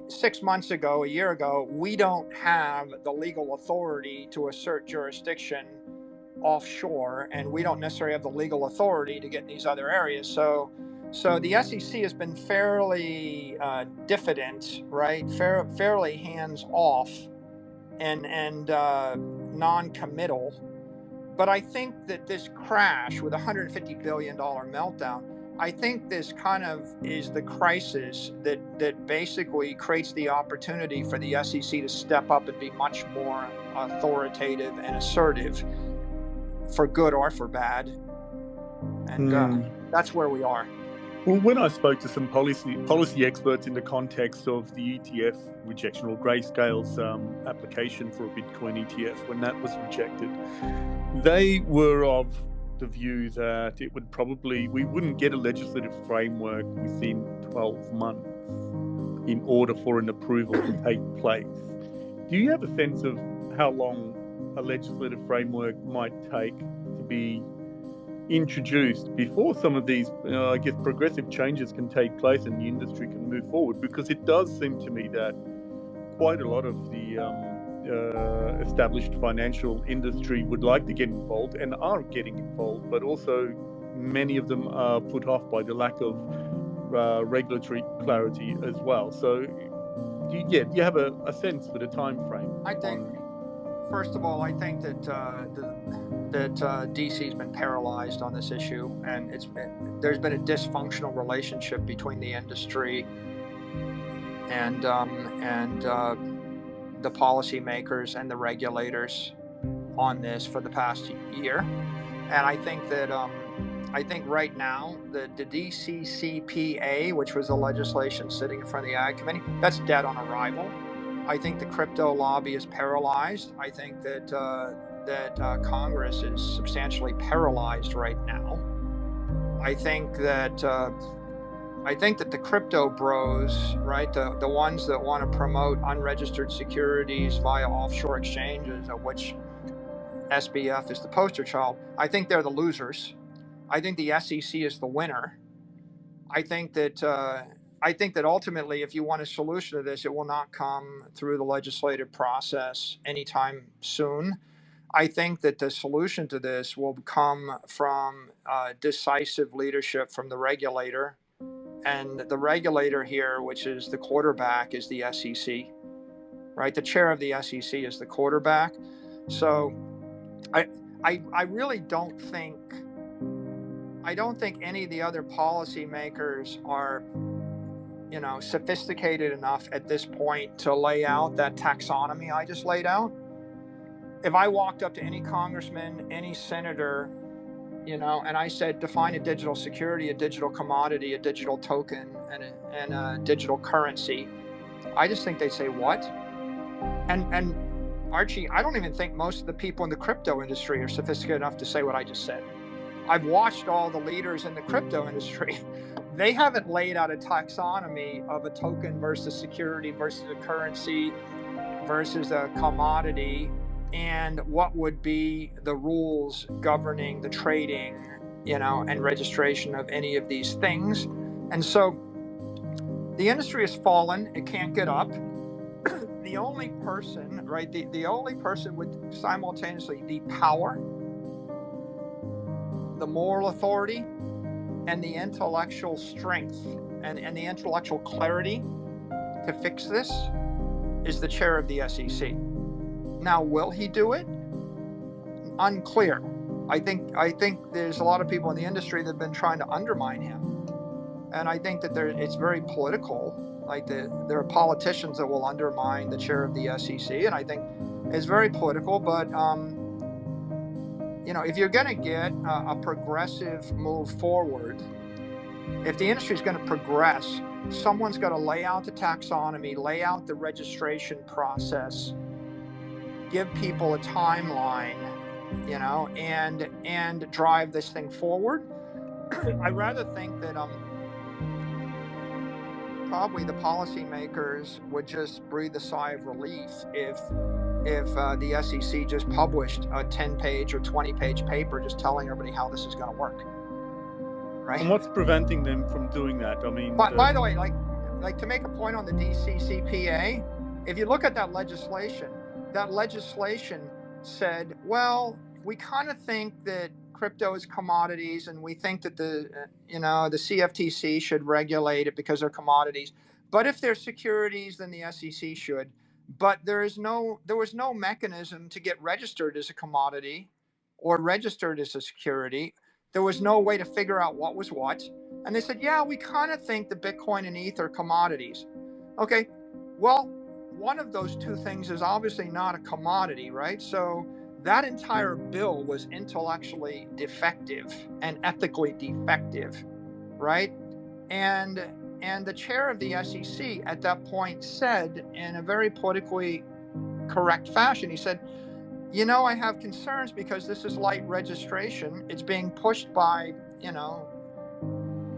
6 months ago, a year ago, we don't have the legal authority to assert jurisdiction offshore, and we don't necessarily have the legal authority to get in these other areas. So the SEC has been fairly diffident, right? Fairly hands off and non-committal. But I think that this crash with $150 billion meltdown, I think this kind of is the crisis that basically creates the opportunity for the SEC to step up and be much more authoritative and assertive, for good or for bad. And that's where we are. Well, when I spoke to some policy experts in the context of the ETF rejection, or Grayscale's application for a Bitcoin ETF, when that was rejected, they were of the view that we wouldn't get a legislative framework within 12 months in order for an approval to take place. Do you have a sense of how long a legislative framework might take to be introduced before some of these, progressive changes can take place and the industry can move forward? Because it does seem to me that quite a lot of the established financial industry would like to get involved and are getting involved, but also many of them are put off by the lack of regulatory clarity as well. So, do you have a sense for the time frame? I think, first of all, I think that DC's been paralyzed on this issue, and there's been a dysfunctional relationship between the industry and the policymakers and the regulators on this for the past year. And I think that right now the DCCPA, which was the legislation sitting in front of the Ag Committee, that's dead on arrival. I think the crypto lobby is paralyzed. I think that Congress is substantially paralyzed right now. I think that the crypto bros, right, the ones that want to promote unregistered securities via offshore exchanges, of which SBF is the poster child, I think they're the losers. I think the SEC is the winner. I think that ultimately, if you want a solution to this, it will not come through the legislative process anytime soon. I think that the solution to this will come from decisive leadership from the regulator. And the regulator here, which is the quarterback, is the SEC, right? The chair of the SEC is the quarterback. So I really don't think any of the other policymakers are, sophisticated enough at this point to lay out that taxonomy I just laid out. If I walked up to any congressman, any senator, and I said, define a digital security, a digital commodity, a digital token, and a digital currency, I just think they'd say, what? And Archie, I don't even think most of the people in the crypto industry are sophisticated enough to say what I just said. I've watched all the leaders in the crypto industry. They haven't laid out a taxonomy of a token versus security versus a currency versus a commodity, and what would be the rules governing the trading, and registration of any of these things. And so the industry has fallen. It can't get up. The only person, right, the only person with simultaneously the power, the moral authority, and the intellectual strength and the intellectual clarity to fix this is the chair of the SEC. Now, will he do it? Unclear. I think there's a lot of people in the industry that have been trying to undermine him, and I think that it's very political. Like there are politicians that will undermine the chair of the SEC, and I think it's very political. But if you're going to get a progressive move forward, if the industry is going to progress, someone's got to lay out the taxonomy, lay out the registration process, give people a timeline, and drive this thing forward. I rather think that probably the policymakers would just breathe a sigh of relief if the SEC just published a 10-page or 20-page paper just telling everybody how this is going to work. Right? And what's preventing them from doing that? I mean, by the way, like like to make a point on the DCCPA, if you look at that legislation said, well, we kind of think that crypto is commodities, and we think that the CFTC should regulate it because they're commodities. But if they're securities, then the SEC should. But there was no mechanism to get registered as a commodity or registered as a security. There was no way to figure out what was what. And they said, yeah, we kind of think the Bitcoin and ETH are commodities. Okay, well, one of those two things is obviously not a commodity, right? So that entire bill was intellectually defective and ethically defective, right? And the chair of the SEC at that point said, in a very politically correct fashion, he said, I have concerns because this is light registration. It's being pushed by,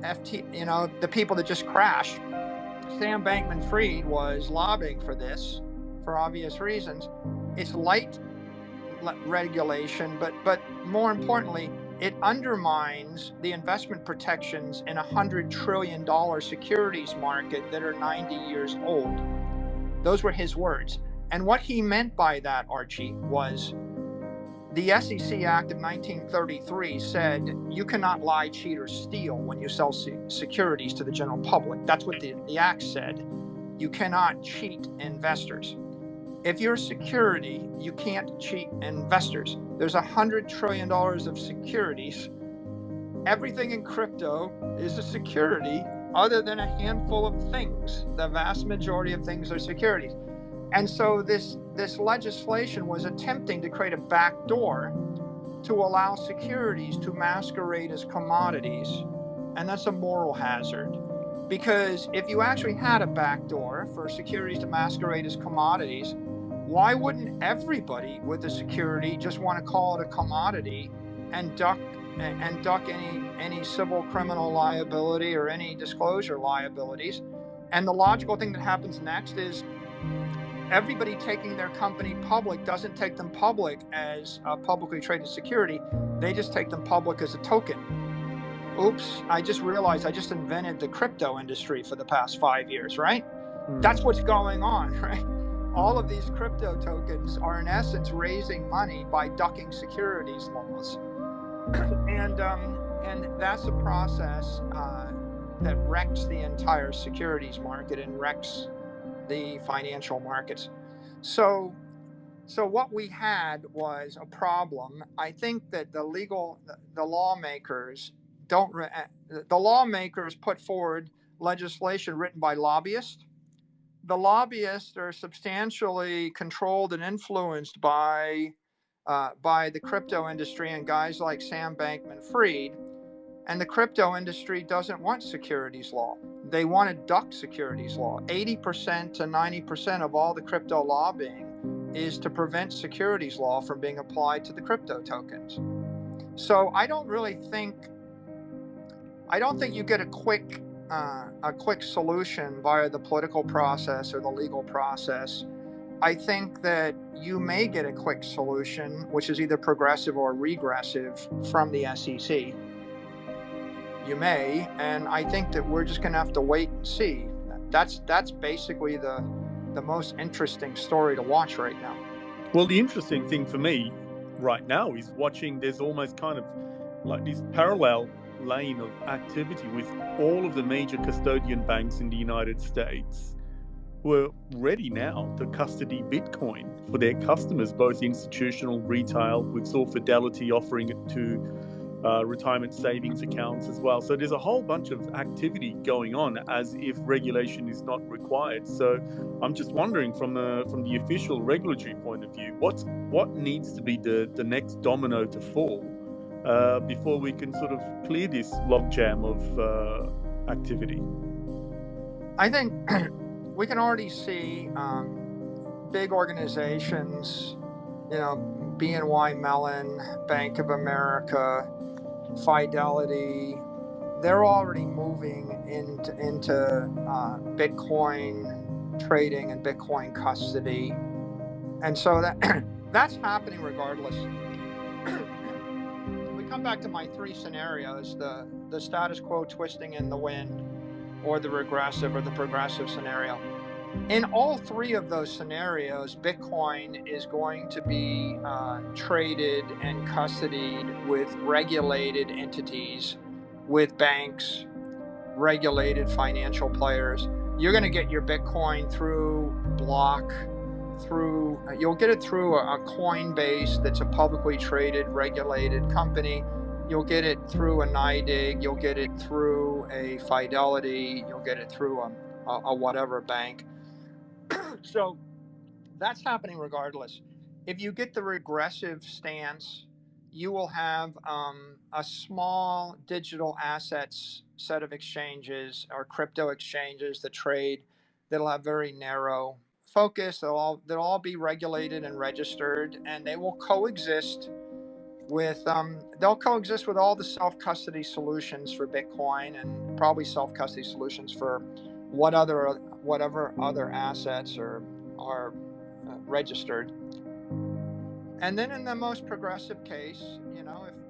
the people that just crashed. Sam Bankman-Fried was lobbying for this for obvious reasons. It's light regulation, but more importantly, it undermines the investment protections in $100 trillion securities market that are 90 years old. Those were his words. And what he meant by that, Archie, was the SEC Act of 1933 said you cannot lie, cheat, or steal when you sell securities to the general public. That's what the Act said. You cannot cheat investors. If you're a security, you can't cheat investors. There's $100 trillion of securities. Everything in crypto is a security other than a handful of things. The vast majority of things are securities. And so this legislation was attempting to create a backdoor to allow securities to masquerade as commodities. And that's a moral hazard. Because if you actually had a backdoor for securities to masquerade as commodities, why wouldn't everybody with a security just want to call it a commodity and duck any civil criminal liability or any disclosure liabilities? And the logical thing that happens next is everybody taking their company public doesn't take them public as a publicly traded security. They just take them public as a token. Oops, I just realized I just invented the crypto industry for the past 5 years, right? That's what's going on, right? All of these crypto tokens are in essence raising money by ducking securities laws. And that's a process that wrecks the entire securities market and wrecks the financial markets. So what we had was a problem. I think that the lawmakers put forward legislation written by lobbyists. The lobbyists are substantially controlled and influenced by the crypto industry and guys like Sam Bankman-Fried. And the crypto industry doesn't want securities law. They want to duck securities law. 80% to 90% of all the crypto lobbying is to prevent securities law from being applied to the crypto tokens. So I don't think you get a quick solution via the political process or the legal process. I think that you may get a quick solution, which is either progressive or regressive from the SEC. You may, and I think that we're just going to have to wait and see. That's basically the most interesting story to watch right now. Well, the interesting thing for me right now is watching there's almost kind of like this parallel lane of activity with all of the major custodian banks in the United States who are ready now to custody Bitcoin for their customers, both institutional, retail. We saw Fidelity offering it to retirement savings accounts as well. So there's a whole bunch of activity going on as if regulation is not required. So I'm just wondering from the official regulatory point of view, what needs to be the next domino to fall before we can sort of clear this logjam of activity? I think we can already see big organizations, BNY Mellon, Bank of America, Fidelity, they're already moving into Bitcoin trading and Bitcoin custody. And so that's happening regardless. We come back to my three scenarios, the status quo twisting in the wind, or the regressive or the progressive scenario. In all three of those scenarios, Bitcoin is going to be traded and custodied with regulated entities, with banks, regulated financial players. You're going to get your Bitcoin through Block, you'll get it through a Coinbase that's a publicly traded, regulated company. You'll get it through a NYDIG. You'll get it through a Fidelity. You'll get it through a whatever bank. So that's happening regardless. If you get the regressive stance, you will have a small digital assets set of exchanges or crypto exchanges that trade, that'll have very narrow focus. They'll all be regulated and registered, and they will coexist with they'll coexist with all the self custody solutions for Bitcoin, and probably self custody solutions for whatever other assets are registered. And then in the most progressive case, if